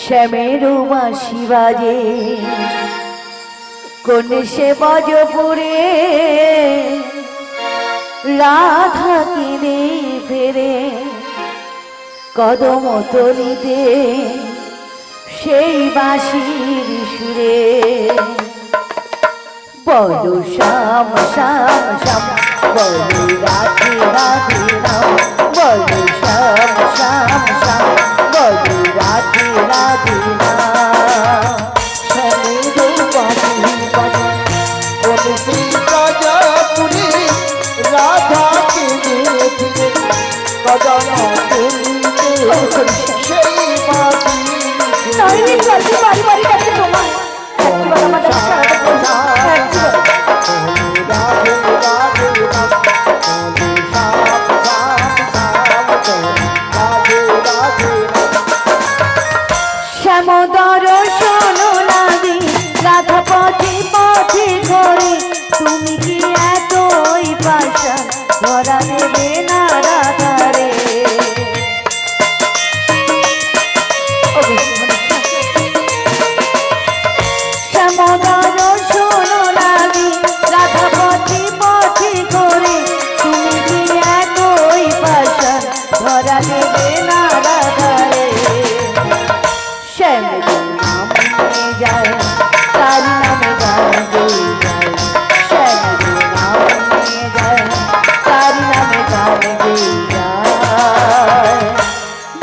শ্যামেরও বাঁশি বাজে কোন সে বজপুরে রাধা কিনে ফেরে কদম তলিতে সেই বাঁশির সুরে বলো শ্যাম শ্যাম শ্যাম বলো রাধে রাধে রাম বলো শ্যাম শ্যাম শ্যাম বলো রাধে রাধে রাম শ্যামেরও বাঁশি বাজে কোন শ্রী রাজাপুরী রাধা কিনে ফিরে কদম তলিতে সেই বাঁশি নাইনি কাছে বাড়ি বাড়ি কাছে তোমার একবার আমাদের সাথে বলছো শ্যাম দর্শন লাগে রাধা পথে পথে ঘরে তুমি কি এতই পাশা ধরা দেবে না রাধারে শ্যাম দর্শন লাগে রাধা পথে পথে ঘরে তুমি কি এতই পাশা ধরা দেবে না রাধারে শ্যাম নাম নিয়ে যায় তার নামে গান গেয়ে যায় শ্যাম নাম নিয়ে যায় তার নামে গান গেয়ে যায়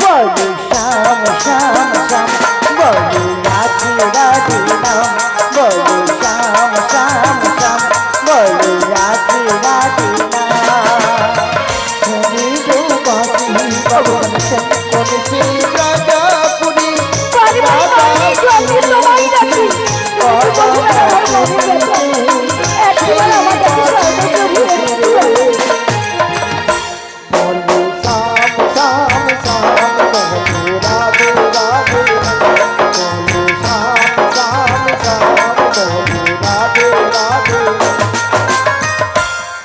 বলো শ্যাম শ্যাম শ্যাম বলো রাধে রাধে নাম বলো শ্যাম শ্যাম শ্যাম বলো রাধে রাধে নাম তুমি তো বাঁশি ভগবান কোন শ্রী রাজাপুরী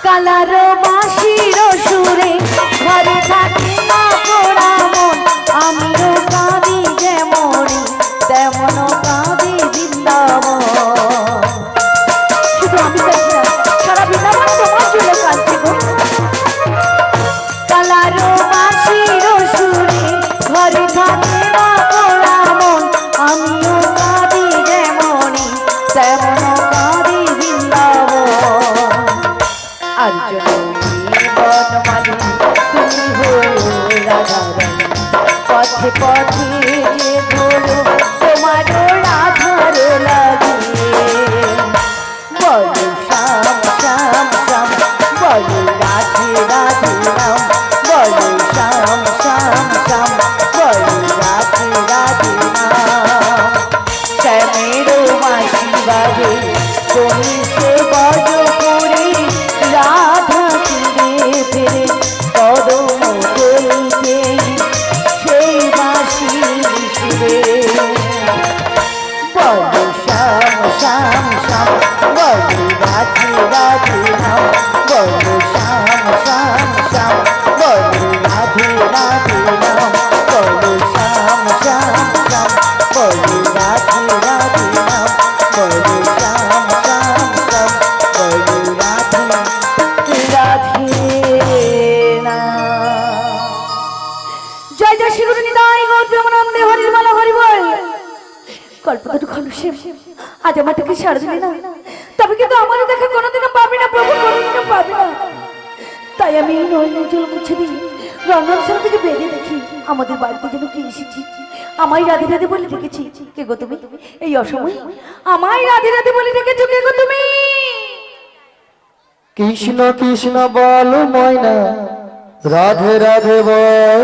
কালার বাঁশির সুরে ঘরে থাকি না পোড়া মন আমিও কাঁদি যেমন তেমন কাঁদি বৃন্দাবন শুধু আমি কাঁদি না সারা বৃন্দাবন তোমার জন্য কাঁদছে গো কালার বাঁশির সুরে ঘরে থাকি না পোড়া মন আমিও কাঁদি যেমন তেমন কাঁদি বৃন্দাবন আর বনমালী তুমি হলো রাধারানী পথে পথে যে ধরো তোমার রাধার লাগে বলো শ্যাম শ্যাম শ্যাম বলো রাধে রাধে রাম বলো শ্যাম শ্যাম শ্যাম বলো রাধে রাধে রাম শ্যামেরও বাঁশি বাজে তুমি সে বজপুরে রাধা কিনে ফেরে কদম তলিতে সেই বাঁশির সুরে বলো শ্যাম শ্যাম শ্যাম বলো রাধে রাধে রাম বলো শ্যাম শ্যাম শ্যাম বলো রাধে রাধে রাম বলো শ্যাম শ্যাম শ্যাম বলো রাধে রাধে রাম বলো শ্যাম শ্যাম শ্যাম বলো রাধে রাধে রাম জয় জয় শ্রী গুরু নিতাই গৌর প্রেমানন্দে হরির মালা হরি বল কল্পতরু খলুষে আজ আমাদেরকে ছাড় দিলে না তবে কিন্তু আমাদের দেখা কোনোদিনও পাবি না প্রভু কোনোদিনও পাবি না তাই আমি এই নয়নের জল মুছে দিই রঙ্গনশালা থেকে বেরিয়ে দেখি আমাদের বাড়িতে যেন কে এসেছি আমায় রাধে রাধে বলে ডেকেছি কে গো তুমি এই অসময় আমায় রাধে রাধে বলে ডেকেছো কে গো তুমি কৃষ্ণ কৃষ্ণ বল ময়না রাধে রাধে বল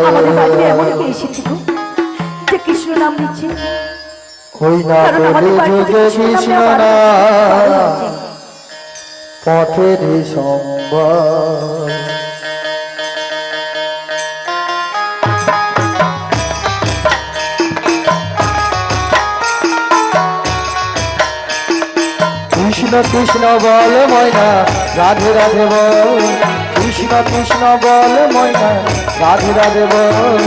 আমাদের বাড়িতে এমন কে এসেছে গো যে কৃষ্ণ নাম নিচ্ছে ওই না বলে যে কৃষ্ণ না পথের সম্বল কৃষ্ণ কৃষ্ণ বল ময়না রাধে রাধে বল কৃষ্ণ কৃষ্ণ বল ময়না রাধে রাধে বল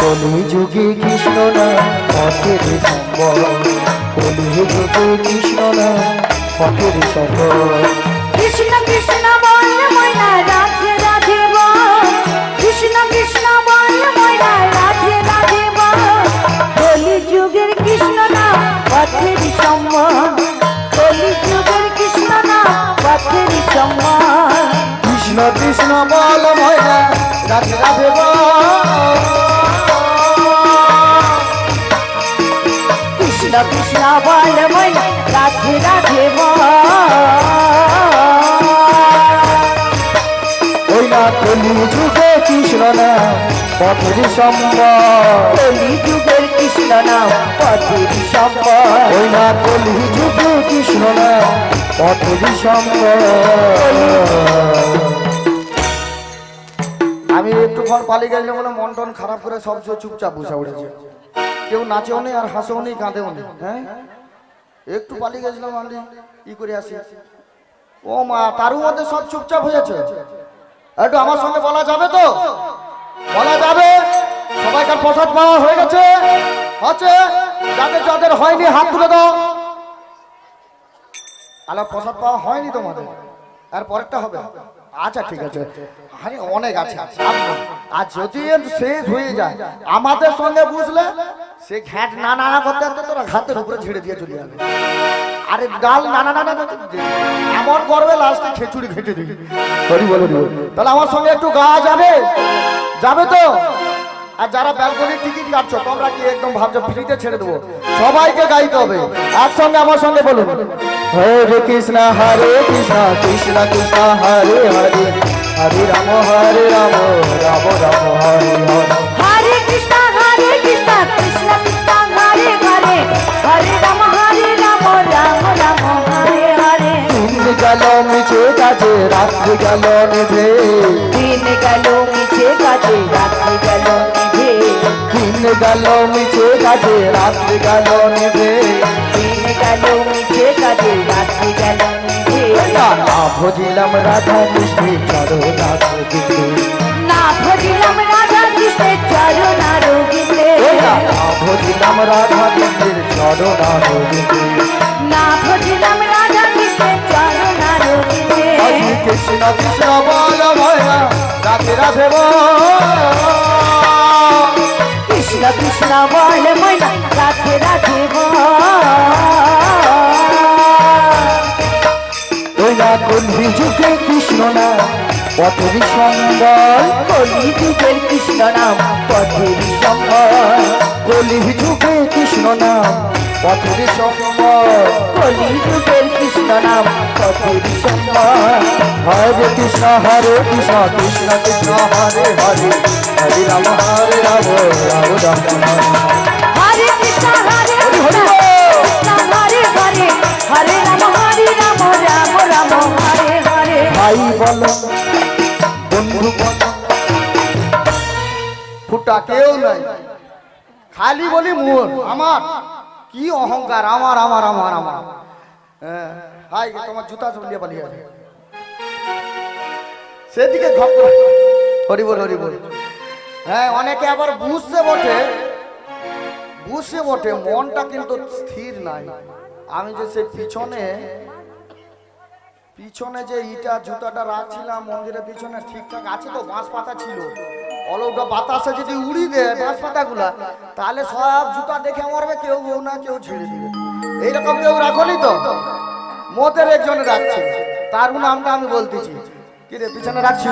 কলি যুগে কৃষ্ণ কৃষ্ণ না পথের সম্বল কলিযুগে কৃষ্ণ না পথের সম্বল কৃষ্ণ কৃষ্ণ বল ময়না রাধে রাধে বল কৃষ্ণ কৃষ্ণ বল ময়না রাধে রাধে বল কলি যুগের কৃষ্ণ না পথের সম্বল কলি যুগের কৃষ্ণ না পথের সম্বল কৃষ্ণ কৃষ্ণ বল ময়না রাধে রাধে বল কৃষ্ণ কৃষ্ণ বল ময়না রাধে রাধে বল ওই না কলিযুগে কৃষ্ণ না পথের সম্বল কলি যুগের কৃষ্ণ না পথের সম্বল ওই না কলিযুগে কৃষ্ণ না পথের সম্বল আমি একটুক্ষণ পালিয়ে গেলে বলে মন টন খারাপ করে সব চুপচাপ বসে উঠেছে কেউ নাচেও নেই আর হাসেও নেই কাঁদেও নেই হ্যাঁ একটু পালিয়ে গেছিলাম আমি ই করে আসি ও মা তারও মধ্যে সব চুপচাপ হয়েছে একটু আমার সঙ্গে বলা যাবে তো বলা যাবে সবাইকার প্রসাদ পাওয়া হয়ে গেছে আছে যাদের যাদের হয়নি হাত তুলে দাও আলা প্রসাদ পাওয়া হয়নি তোমাদের আর পরেরটা হবে আচ্ছা ঠিক আছে আরে অনেক আছে আর যদি শেষ হয়ে যায় আমাদের সঙ্গে বুঝলে সে ঘ্যাট না না করতে করতে তোরা ঘাতের উপরে ঝেড়ে দিয়ে চলে যাবে আরে ডাল না না না এমন করবে লাস্টে খিচুড়ি ঘেটে দিবি হরি বল তাহলে আমার সঙ্গে একটু গাওয়া যাবে যাবে তো আর যারা ব্যালকনির টিকিট কাটছো তোমরা কি একদম ভাবছো ফ্রিতে ছেড়ে দেবো সবাইকে গাইতে হবে একসঙ্গে আমার সঙ্গে বলুন হরে কৃষ্ণ কৃষ্ণ কৃষ্ণ হরে হরে হরে রাম রাম রাম হরে হরে হরে কৃষ্ণ কৃষ্ণ কৃষ্ণ হরে হরে হরে রাম রাম রাম হরে হরে দিন গেল মিছে কাজে রাত্রি গেল নিভে দিন গেল মিছে কাজে রাত্রি গেল নিভে দিন গেল মিছে কাজে রাত্রি গেল নিভে দিন গেল মিছে কাজে রাত্রি গেল নিভে না ভজিলাম রাধা কৃষ্ণ চরো নাথ গীতে না ভজিলাম রাধা কৃষ্ণের চরণ আরোগিতে না ভজিলাম রাধা কৃষ্ণের চরো নাথ গীতে না ভজিলাম রাধা কৃষ্ণের চরণ আরোগিতে কৃষ্ণ কৃষ্ণ বল ময়না রাধে রাধে বল কৃষ্ণ কৃষ্ণ বল ময়না রাধে রাধে বল ওই না কলি যুগে কৃষ্ণ না পথের সম্বল কলি যুগের কৃষ্ণ নাম পথের সম্বল কলি যুগে কৃষ্ণ নাম পথের সম্বল কলি যুগের কৃষ্ণ নাম পথের সম্বল হরে কৃষ্ণ কৃষ্ণ কৃষ্ণ হরে হরে হরে রাম রাম রাম হরে কৃষ্ণ কৃষ্ণ হরে হরে হরে রাম রাম রাম হরে হরে ভাই বল বন্ধু বল ফুটা কেউ নাই খালি বলি মন আমার কি অহংকার আমার আমার আমার আমার হ্যাঁ হাই তোমার জুতা চলিয়ে পালিয়ে আছে সেদিকে হরি বল হ্যাঁ অনেকে আবার বুঝতে বটে মনটা কিন্তু স্থির নাই আমি যে সে পিছনে যে ইটা জুতাটা রাখছিলাম মন্দিরের পিছনে ঠিকঠাক আছে তো বাঁশ পাতা ছিল অলৌটা বাতাসে যদি উড়ি দেয় বাঁশ পাতাগুলা তাহলে সব জুতা দেখে মরবে কেউ না কেউ ছেড়ে দিবে এইরকম কেউ রাখনি তো মোদের একজনে রাখছে তার নামটা আমি বলতেছি কি রে পিছনে রাখছি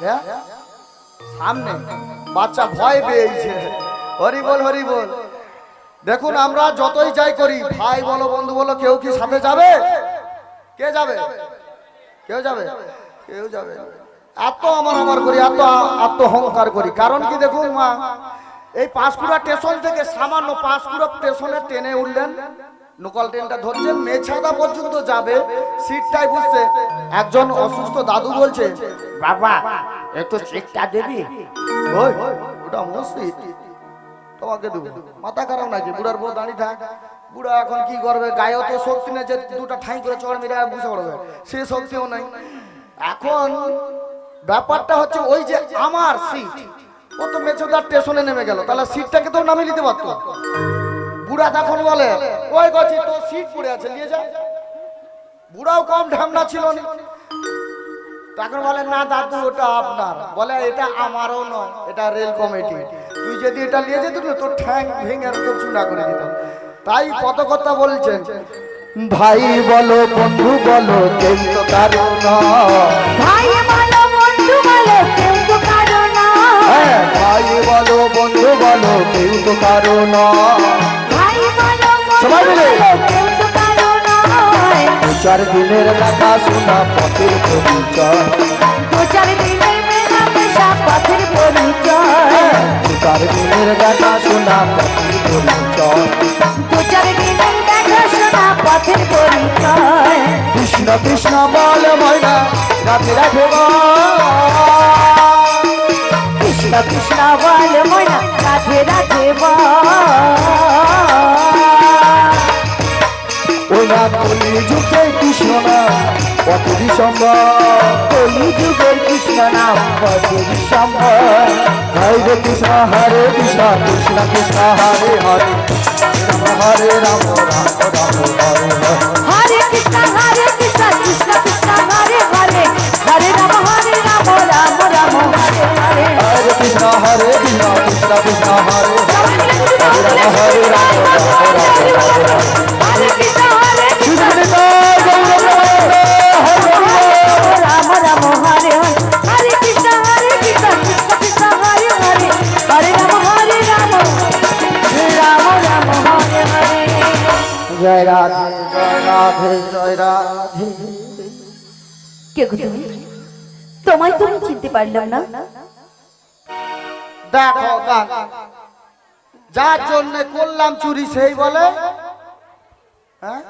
হ্যাঁ সামনে বাচ্চা ভয় পেয়েছে হরি বল দেখুন আমরা যতই যাই করি ভাই বলো বন্ধু বলো কেউ কি সাথে যাবে কেউ যাবে এত আমার করি এত আত্মহংকার করি কারণ কি দেখুন মা এই পাঁশকুড়া স্টেশন থেকে সামান্য পাঁশকুড়া স্টেশনে ট্রেনে উঠলেন লোকাল ট্রেনটা ধরছেন মেছাদা পর্যন্ত যাবে সিটটাই বুঝছে একজন অসুস্থ দাদু বলছে বাবা একটু সিটটা দিবি ওই ওটা মসজিদ তোমাকে দেবো মাথা খারাপ নাকি বুড়ার বউ দাঁড়িয়ে থাক বুড়া এখন কি করবে গায়ে তো শক্তি নেই যে দুটা ঠাই করে চড় মেরে বুঝে পড়বে সে শক্তিও নাই এখন ব্যাপারটা হচ্ছে ওই যে আমার সিট ও তো মেচোদার স্টেশনে নেমে গেল, তাহলে সিটটাকে তো নামিয়ে নিতে পারতো। বুড়া তখন বলে ওই গছি তো সিট পড়ে আছে নিয়ে যা। বুড়াও কম ঢামনা ছিল না, তখন বলে না দাদু ওটা আপনার। বলে এটা আমারও নয়, এটা রেল কমিটি, তুই যদি এটা নিয়ে যেত না তোর ঠ্যাং ভেঙে তোর চুনা করে দিতাম। তাই কত কথা বলছেন, ভাই বলো বন্ধু বলো কেউ তো কারো নয়। ভাই বলো বন্ধু বলো কেউ তো কারো না। হ্যাঁ, ভাই বলো বন্ধু বলো কেউ তো কারো নয়। ভাই বলো সবাই বন্ধু মিলে। বলো কেউ তো কারো নয়। 2-4 দিনের দেখা শোনা পথের পরিচয়। 2-4 দিনের মেলামেশা পথের পরিচয়। 2-4 দিনের দেখা শোনা পথের পরিচয়। 2-4 দিনের দেখাশোনা পথের পরিচয়। কৃষ্ণ কৃষ্ণ বল ময়না রাধে রাধে বল। কৃষ্ণ কৃষ্ণ বল ময়না রাধে রাধে বল। ওরা কলি যুগে কৃষ্ণ নাম পথের সম্ভব। কলি যুগের কৃষ্ণ নাম পথের সম্ভব। হরে কৃষ্ণ হরে কৃষ্ণ কৃষ্ণ কৃষ্ণ হরে হরে হরে রাম রাম রাম হরে হরে। হরে কৃষ্ণ কৃষ্ণ কৃষ্ণ হরে হরে হরে রাম রাম রাম হরে হরে। হরে কৃষ্ণ কৃষ্ণ কৃষ্ণ হরে হরে হরে রাম হরে কৃষ্ণ কৃষ্ণ রাম রাম হরে হরে। হরে কৃষ্ণ কৃষ্ণ কৃষ্ণ হরে হরে হরে রাম রাম রাম হরে হরে। জয় রাধে জয় রাধে জয় রাধে। কে গো তুমি? তোমায় তো আমি চিনতে পারলাম না। দেখো গান যার জন্য করলাম চুরি সেই বলে হ্যাঁ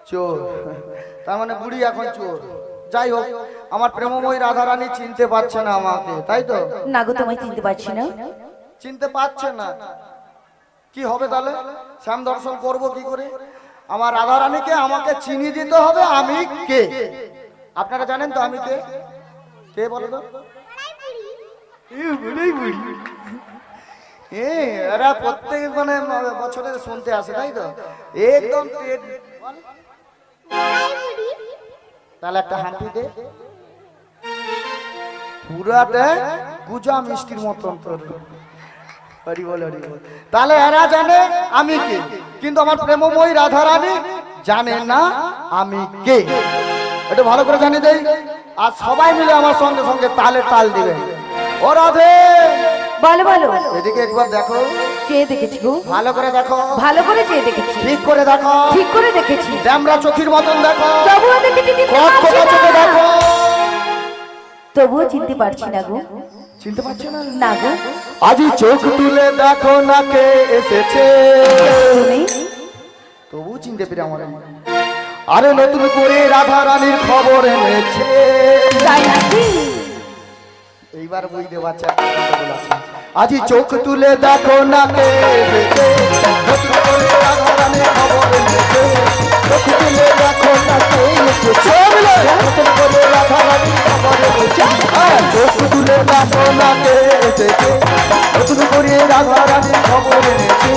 চোর। তার মানে বুড়ি এখন চোর। যাই হোক, আমার প্রেমময়ী রাধারানী চিনতে পারছে না আমাকে, তাই তো? না গো, তোমায় চিনতে পারছি না। চিনতে পারছে না, কি হবে তাহলে? শ্যাম দর্শন করব কি করে? আমার রাধারানীকে আমাকে চিনিয়ে দিতে হবে আমি কে। আপনারা জানেন তো আমি কে? কে বলো তো? এরা প্রত্যেক মানে বছরে শুনতে আসে, তাই তো? একদম তাহলে একটা হাঁটি দে, পুরাতে গুজা মিষ্টির মতন তোর। হরি বল হরি বল। তাহলে এরা জানে আমি কে, কিন্তু আমার প্রেমময়ী রাধারানী জানে না আমি কে। এটা ভালো করে জানিয়ে দেই, আর সবাই মিলে আমার সঙ্গে সঙ্গে তালে তাল দিবে। ও রাধে, বলো বলো, এদিকে একবার দেখো। কে দেখেছি গো? ভালো করে দেখো, ভালো করে চেয়ে দেখেছি। ঠিক করে দেখো, ঠিক করে দেখেছি। ড্যামরা চোখের মতন দেখো, তবুও দেখেছি চিনতে পারছি কটকটা চোখে না। দেখো। তবুও চিনতে পারছি না গো। চিনতে পারছো না? না গো। আজি চোখ তুলে দেখো না কে এসেছে। তুমি তবু চিনতে পেরে আমার আরে নতুন করে রাধা রানীর খবর এনেছে। তাই নাকি? এইবার বুঝতে পারছে। আজি চোখ তুলে দেখো না কে এসেছে, নতুন করে রাধা রানীর খবর এনেছে। চোখ তুলে দেখো না কে এসেছে, নতুন করে রাধা রানীর খবর এনেছে। হ্যাঁ, চোখ তুলে দেখো না কে এসেছে, নতুন করে রাধা রানীর খবর এনেছে।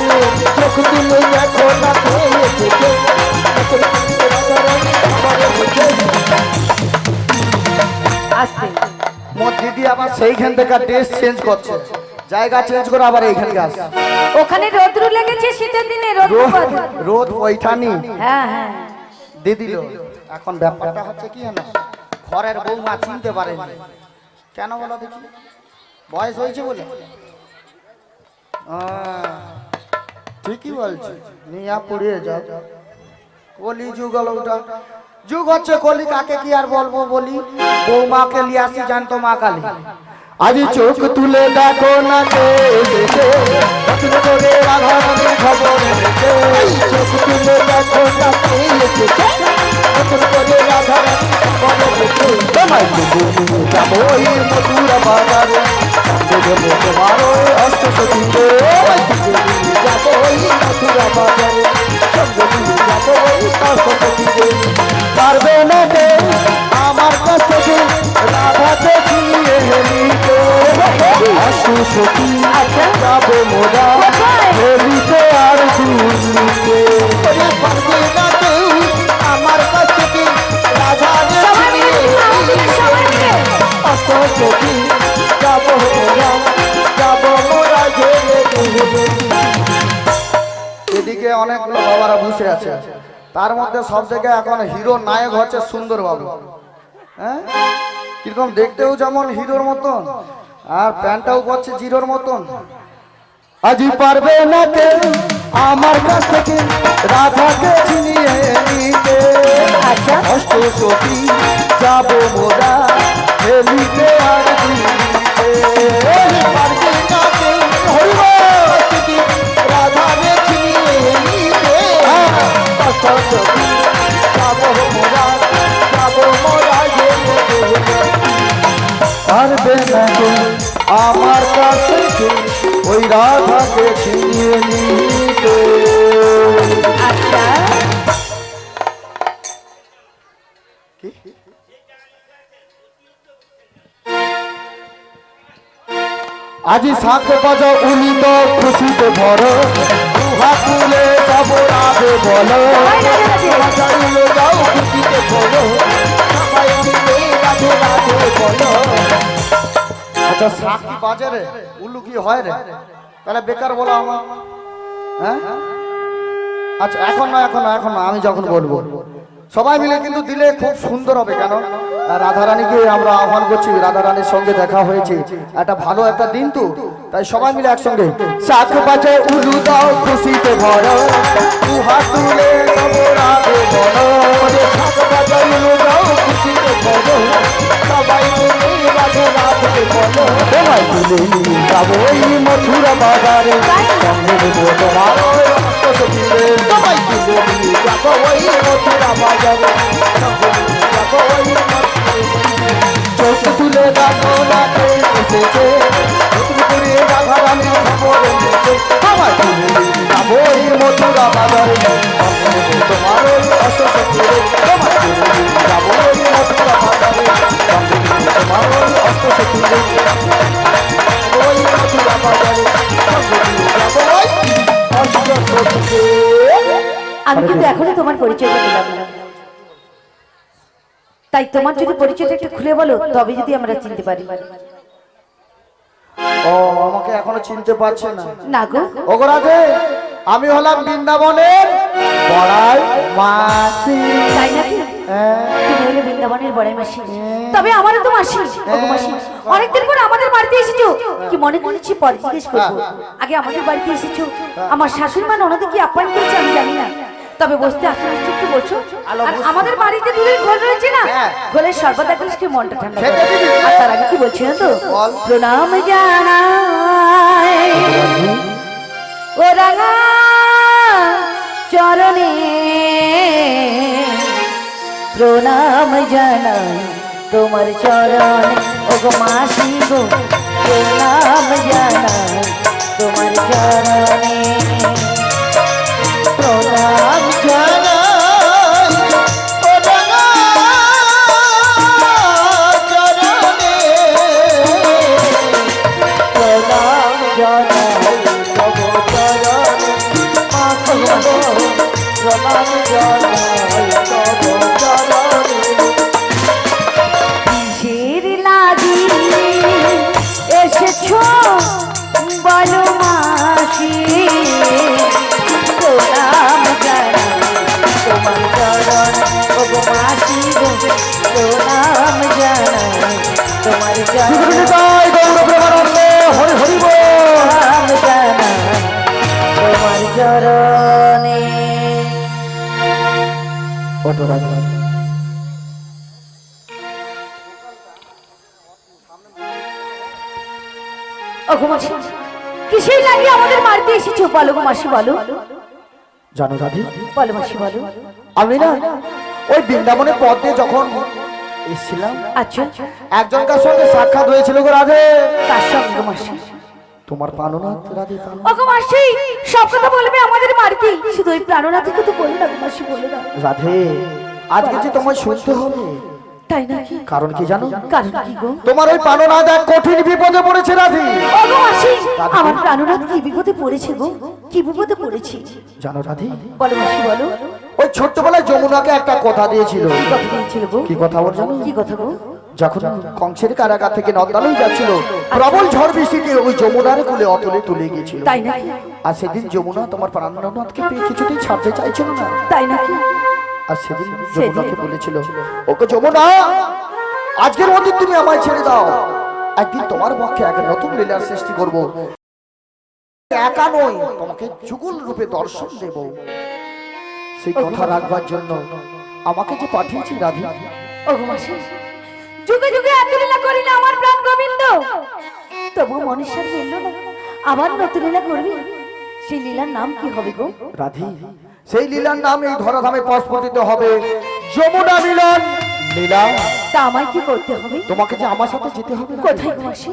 চোখ তুলে দেখো না কে এসেছে, নতুন করে রাধা রানীর খবর এনেছে। আসতে মোর দিদি আবার সেইখান থেকে ড্রেস চেঞ্জ করছে, জায়গা চেঞ্জ করে আবার এইখানে আসছে। ওখানে রোদ্রু লেগেছে, শীতের দিনে রোদ রোদ রোদ পয়ঠানি হ্যাঁ হ্যাঁ। দিয়ে দিল। এখন ব্যাপারটা হচ্ছে কি জানো, ঘরের বৌমা চিনতে পারেনি কেন বলো দেখি? বয়স হয়েছে বলে? ঠিকই বলছি, নিয়া পড়িয়ে যাও। কলি যুগ হলো ওটা, যুগ হচ্ছে কলি। কাকে কি আর বলবো বলি, বৌমাকে লিয়ে আসি জানতো মা কালী। আজি চোখ তুলে দেখো না কে এসেছে, নতুন করে রাধা রানীর খবর এনেছে। চোখ তুলে দেখো না কে এসেছে, নতুন করে রাধা রানীর খবর এনেছে। তোমায় তুমি যাবো ওই মথুরা বাজারে, দেবো তোমারও অষ্ট সতীরে। যাবো ওই মথুরা বাজারে, সঙ্গে নিয়ে যাবো ওই অষ্ট সতীরে। পারবে না কে আমার কাছ থেকে রাধাকে ছিনিয়ে নিতে, অসুর সখী আচ্ছা। যাবো মোরা কোথায়? হেলিতে আর দুলিতে ওরে পারবে না কেউ আমার কাছ থেকে রাধা সবাই মিলে দিদি, সবাই মিলে। অত সখী যাবো মোরা গেলে গেলে। এদিকে অনেকগুলো বাবারা বসে আছে, তার মধ্যে সব থেকে এখন হিরো নায়ক হচ্ছে সুন্দর বাবু। হ্যাঁ, কিরকম দেখতেও যেমন হিরোর মতন, আর প্যান্টটাও করছে জিরোর মতন। আজই পারবে না কেউ আমার কাছ থেকে রাধাকে ছিনিয়ে নিতে। আচ্ছা। অষ্ট সখী যাবো মোরা হেলিতে আর দিতে। পারবে না কেউ থেকে রাধা চিনিয়ে নিতে। অত সখী যাবো মোরা গেলে গেলে। পারবে না কেউ আমার কাছ থেকে ওই রাধাকে ছিনিয়ে নিতে। আচ্ছা। আজি শাক বাজাও উনি তো খুশিতে ভরো, দুহাত তুলে সব রাধে বলো। বাজাইলো যাও খুশিতে বলো, সবাই মিলে রাধে রাধে বলো। আচ্ছা শাক কি বাজে রে, উল্লু কি হয় রে? তাহলে বেকার বলো আমার। হ্যাঁ, আচ্ছা এখন না, আমি যখন বলবো সবাই মিলে কিন্তু দিলে খুব সুন্দর হবে। কেন, রাধারানীকে আমরা আহ্বান করছি, রাধারানীর সঙ্গে দেখা হয়েছে, একটা ভালো একটা দিন তো, তাই সবাই মিলে একসঙ্গে শাক বাজে উলু দাও খুশিতে ভরো, দুহাত তুলে সব রাধে বলো। শাক বাজাইলো যাও খুশিতে বলো, সবাই মিলে রাধে রাধে বলো। সবাই মিলে নিয়ে যাবো এই মথুরা বাজারে, সঙ্গে দেবো তোমার ওই রক্ত সখীরে। সবাই মিলে নিয়ে যাবো ওই মথুরা বাজারে, সঙ্গে নিয়ে যাবো ওই চোখ তুলে দেখো রাতে এসেছে, নতুন করে রাধারানী খবর এনেছে। সবাই মিলে নিয়ে যাবো এই মথুরা বাজারে, সঙ্গে দেবো তোমার ওই রক্ত সখীরে। সবাই মিলে নিয়ে যাবো এই মথুরা বাজারে, সঙ্গে দেবো তোমার ওই রক্ত সখীরে। ওই মথুরা বাজারে, সঙ্গে নিয়ে যাবো ওই অষ্ট সখীকে। আমি কিন্তু এখনো তোমার পরিচয়টা দিলাম না, তাই তোমার যদি পরিচয়টা একটু খুলে বলো, তবে যদি আমরা চিনতে পারি। ও আমাকে এখনো চিনতে পারছে না? না গো, ওগো রাধে, আমি হলাম বৃন্দাবনের বড়াই মাসি। তাই নাকি? হ্যাঁ। তুমি হলে বৃন্দাবনের বড়াই মাসি, তবে আমারও তো মাসি। ওগো মাসি, অনেকদিন পর আমাদের বাড়িতে এসেছো, কি মনে করেছি পরে জিজ্ঞেস করবো। আগে আমাদের বাড়িতে এসেছো, আমার শাশুড়ি মা ননদে কি আপ্যায়ন করেছে আমি জানি না, তবে বসতে আসতে একটু বসো। আর আমাদের বাড়িতে দুধের ঘোল রয়েছে না, ঘোলের শরবত দেখলে কি মনটা ঠান্ডা করে। খেতে দিবি? আর তার আগে কি বলছি না তো, বল। প্রণাম জানাই ও রাঙা চরণে, প্রণাম জানাই তোমার চরণে। ও গো মাসি গো, প্রণাম জানাই তোমার চরণে। প্রণাম জানাই ও রাঙা চরণে, প্রণাম জানাই তব চরণে। মাসি গো, প্রণাম জানাই তব চরণে। কিসের লাগি এসেছো বলো মাসি, প্রণাম জানাই তোমার চরণ। ও গো মাসি গো, প্রণাম জানাই তোমার চরণ। জয় গৌর প্রেমানন্দে হরি হরি বল। প্রণাম জানাই তোমার চরণে। ওঠো রাধে। ও গো মাসি, কিসের লাগি আমাদের বাড়িতে এসেছো বলো গো মাসি, বলো জানো রাধে, বলো মাসি বলো। আমি না ওই বৃন্দাবনের পথ দিয়ে যখন এসেছিলাম, আচ্ছা, একজনকার সঙ্গে সাক্ষাৎ হয়েছিল গো রাধে। কার সঙ্গে গো মাসি? তোমার প্রাণনাথ রাধে। ও গো মাসি, সব কথা বলবে আমাদের বাড়িতে, শুধু ওই প্রাণনাথের কথা বলো না গো মাসি, বলো না। রাধে, আজকে যে তোমায় শুনতে হবে তাই নাকি? কারণ কি জানো? কারণ কি গো? তোমার ওই প্রাণনাথ এক কঠিন বিপদে পড়েছে রাধি। ওগো মাসি, আমার প্রাণনাথ কি বিপদে পড়েছে গো? কি বিপদে পড়েছে? জানো রাধি? বলো মাসি বলো। ওই ছোট্টবেলায় যমুনাকে একটা কথা দিয়েছিল। কি কথা দিয়েছিল গো? কি কথা ওর জানো? কি কথা গো? যখন কংসের কারাগার থেকে নন্দালয় যাচ্ছিল, প্রবল ঝড় বৃষ্টিতে ওই যমুনার কোলে অতলে তুলে গিয়েছিল। তাই নাকি? আর সেদিন যমুনা তোমার প্রাণনাথকে পেয়ে কিছুতেই ছাড়তে চাইছিল না। তাই নাকি? আর সেদিন যমুনাকে বলেছিল, ওকে যমুনা, আজকের মধ্যে তুমি আমায় ছেড়ে দাও, একদিন তোমার পক্ষে এক নতুন লীলার সৃষ্টি করব, একা নই, তোমাকে যুগল রূপে দর্শন দেব। সেই কথা রাখবার জন্য আমাকে যে পাঠিয়েছি রাধি। ওগো মাসি, যুগে যুগে এত লীলা করি না আমার প্রাণ গোবিন্দ, তবু মনীষার মিলল না, আবার নতুন লীলা করবি। সেই লীলার নাম কি হবে গো? রাধি, সেই লীলার নাম এই ধরাধামে প্রস্ফুটিত হবে, যমুনা মিলন লীলা। তা আমায় কি করতে হবে? তোমাকে যে আমার সাথে যেতে হবে। কোথায় গো মাসি?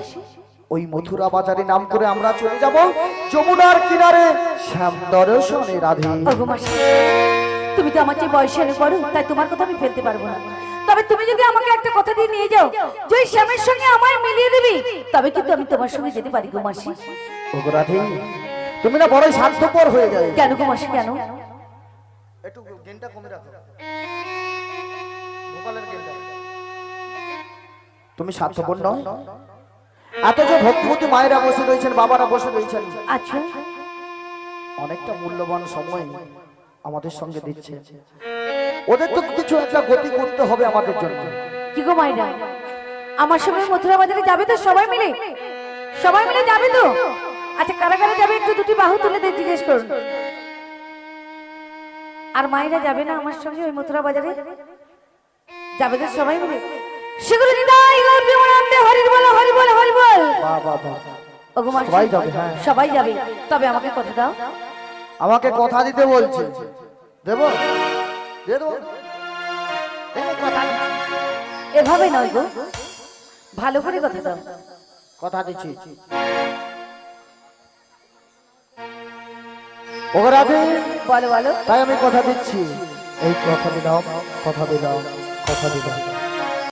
ওই মথুরা বাজারে নাম করে আমরা চলে যাব যমুনার কিনারে শ্যাম দর্শনে রাধি। ওগো মাসি, তুমি তো আমার চেয়ে বয়সে অনেক বড়, তাই তোমার কথা আমি ফেলতে পারবো না। তবে তুমি যদি আমাকে একটা কথা দিয়ে নিয়ে যাও যে ওই শ্যামের সঙ্গে আমায় মিলিয়ে দিবি, তবে কিন্তু আমি তোমার সঙ্গে যেতে পারি গো মাসি। ওগো রাধি, তুমি না বড়ই স্বার্থপর হয়ে যাবে। কেন গো মাসি কেন? একটু গেনটা কমে রাখো, গোপালের গেনটা। তুমি স্বার্থপর নও, এত যে ভক্তিমতী মায়েরা বসে রয়েছেন, বাবারা বসে রয়েছেন, আচ্ছা, অনেকটা মূল্যবান সময় আমাদের সঙ্গে দিচ্ছে, ওদের তো কিছু একটা গতি করতে হবে আমাদের জন্য। কি গো মাইরা, আমার সঙ্গে মথুরা বাজারে যাবে তো সবাই মিলে? সবাই মিলে যাবে তো? আচ্ছা, কারা কারা যাবে একটু দুটি বাহু তুলে দিয়ে জিজ্ঞেস করুন। আর মায়েরা যাবে না আমার সঙ্গে ওই মথুরা বাজারে? যাবে তো সবাই মিলে? সেগুলো নিতাই গৌর প্রেমানন্দে হরি বল হরি বল হরি বল। বাহ বাহ বাহ, ওগো মাসি, সবাই যাবে? হ্যাঁ, সবাই যাবে। তবে আমাকে কথা দাও। আমাকে কথা দিতে বলছে, দেব? দিয়ে দেবো। এভাবে নয় গো, ভালো করে কথা দাও। কথা দিচ্ছি। ওগো রাধে, বলো বলো। তাই আমি কথা দিচ্ছি, এই কথা দিলাম, কথা দিলাম, কথা দিলাম।